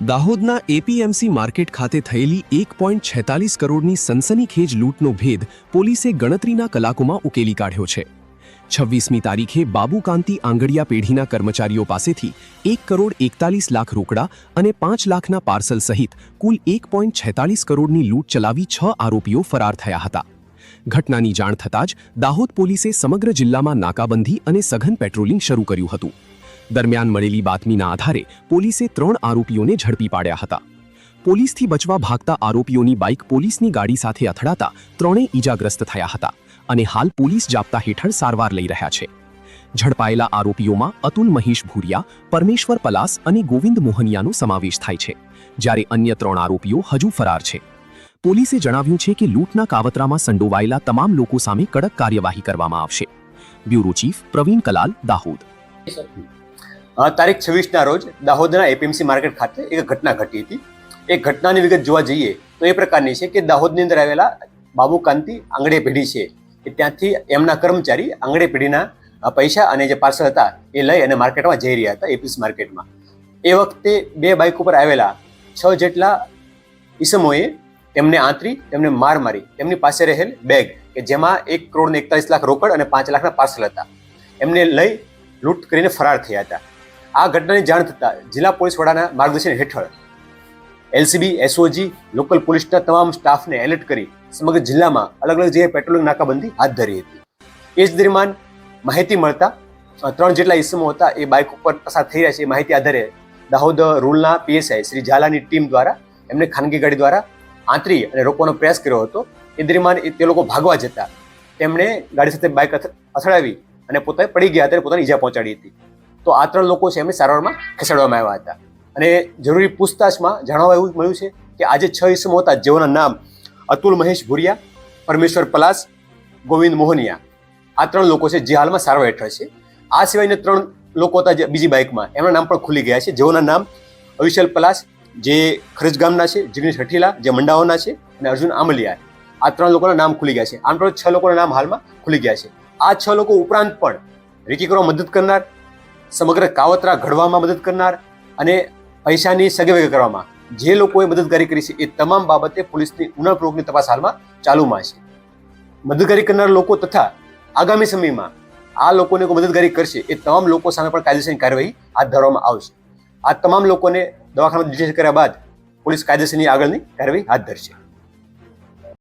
દાહોદના APMC market ખાતે થયેલી 1.46 કરોડની સનસનીખેજ લૂંટનો ભેદ પોલીસે ગણતરીના કલાકોમાં ઉકેલી કાઢ્યો છે। 26મી તારીખે બાબુકાંતિ આંગડિયા પેઢીના કર્મચારીઓ પાસેથી 1,41,00,000 રોકડા અને 5 લાખના પાર્સલ સહિત કુલ 1.46 કરોડની લૂંટ ચલાવી 6 આરોપીઓ ફરાર થયા હતા। ઘટનાની જાણ થતાં જ દાહોદ પોલીસે સમગ્ર જિલ્લામાં નાકાબંધી અને સઘન પેટ્રોલિંગ શરૂ કર્યું હતું। દરમિયાન મળેલી બાતમીના આધારે પોલીસે 3 આરોપીઓને ઝડપી પાડ્યા હતા। પોલીસથી બચવા ભાગતા આરોપીઓની બાઇક પોલીસની ગાડી સાથે અથડાતા 3 ઈજાગ્રસ્ત થયા હતા અને હાલ પોલીસ જાપ્તા હેઠળ સારવાર લઈ રહ્યા છે। ઝડપાયેલા આરોપીઓમાં અતુલ મહેશ ભૂરિયા, પરમેશ્વર પલાસ અને ગોવિંદ મોહનિયાનો સમાવેશ થાય છે, જ્યારે અન્ય 3 આરોપીઓ હજુ ફરાર છે। પોલીસે જણાવ્યું છે કે લૂંટના કાવતરામાં સંડોવાયેલા તમામ લોકો સામે કડક કાર્યવાહી કરવામાં આવશે। Bureau chief Pravin Kalal, Dahod. તારીખ 26ના રોજ દાહોદના એપીએમસી માર્કેટ ખાતે એક ઘટના ઘટી હતી। એ ઘટનાની વિગત જોવા જઈએ તો એ પ્રકારની છે કે દાહોદની અંદર આવેલા બાબુકાંતિ આંગડિયા પેઢી છે કે ત્યાંથી એમના કર્મચારી આંગડિયા પેઢીના પૈસા અને જે પાર્સલ હતા એ લઈ અને માર્કેટમાં જઈ રહ્યા હતા, એપીએમસી માર્કેટમાં। એ વખતે 2 બાઇક ઉપર આવેલા 6 જેટલા ઈસમોએ તેમને આંતરી તેમને માર મારી તેમની પાસે રહેલ બેગ કે જેમાં 1,41,00,000 રોકડ અને 5 લાખના પાર્સલ હતા એમને લઈ લૂંટ કરીને ફરાર થયા હતા। આ ઘટનાની જાણ થતાં જિલ્લા પોલીસ વડાના માર્ગદર્શન હેઠળ એલસીબી, એસઓજી, લોકલ પોલીસના તમામ સ્ટાફને એલર્ટ કરી સમગ્ર જિલ્લામાં અલગ અલગ જગ્યાએ પેટ્રોલિંગ નાકાબંધી હાથ ધરી હતી। એ જ દરમિયાન માહિતી મળતા 3 જેટલા ઇસમો હતા એ બાઇક ઉપર પસાર થઈ રહ્યા છે એ માહિતી આધારે દાહોદ રૂરલના પીએસઆઈ શ્રી ઝાલાની ટીમ દ્વારા એમને ખાનગી ગાડી દ્વારા આંતરી અને રોકવાનો પ્રયાસ કર્યો હતો। એ દરમિયાન તે લોકો ભાગવા જતા તેમણે ગાડી સાથે બાઇક અથડાવી અને પોતે પડી ગયા હતા અને પોતાની ઈજા પહોંચાડી હતી। તો આ 3 લોકો છે એમને સારવારમાં ખસેડવામાં આવ્યા હતા અને જરૂરી પૂછતાછમાં જાણવા એવું મળ્યું છે કે આજે 6 ઇસમો હતા જેઓના નામ અતુલ મહેશ ભૂરિયા, પરમેશ્વર પલાસ, ગોવિંદ મોહનિયા, આ 3 લોકો છે જે હાલમાં સારવાર હેઠળ છે। આ સિવાયના 3 લોકો હતા જે બીજી બાઇકમાં એમના નામ પણ ખુલી ગયા છે, જેઓના નામ અવિશલ પલાસ જે ખરજ ગામના છે, જિગ્નેશ હઠીલા જે મંડાઓના છે અને અર્જુન આમલિયા, આ 3 લોકોના નામ ખુલી ગયા છે। આમ ટોટલ 6 લોકોના નામ હાલમાં ખુલી ગયા છે। આ 6 લોકો ઉપરાંત પણ રેકી કરવામાં મદદ કરનાર, સમગ્ર કાવતરા ઘડવામાં મદદ કરનાર અને પૈસાની સગવડ કરવામાં જે લોકોએ મદદગારી કરી છે એ તમામ બાબતે પોલીસની ઊંડાણપૂર્વકની તપાસ હાલમાં ચાલુમાં છે। મદદગારી કરનાર લોકો તથા આગામી સમયમાં આ લોકોને કોઈ મદદગારી કરશે એ તમામ લોકો સામે પણ કાયદેસરની કાર્યવાહી હાથ ધરવામાં આવશે। આ તમામ લોકોને દવાખાનામાં ડિટેચ કર્યા બાદ પોલીસ કાયદેસરની આગળની કાર્યવાહી હાથ ધરશે।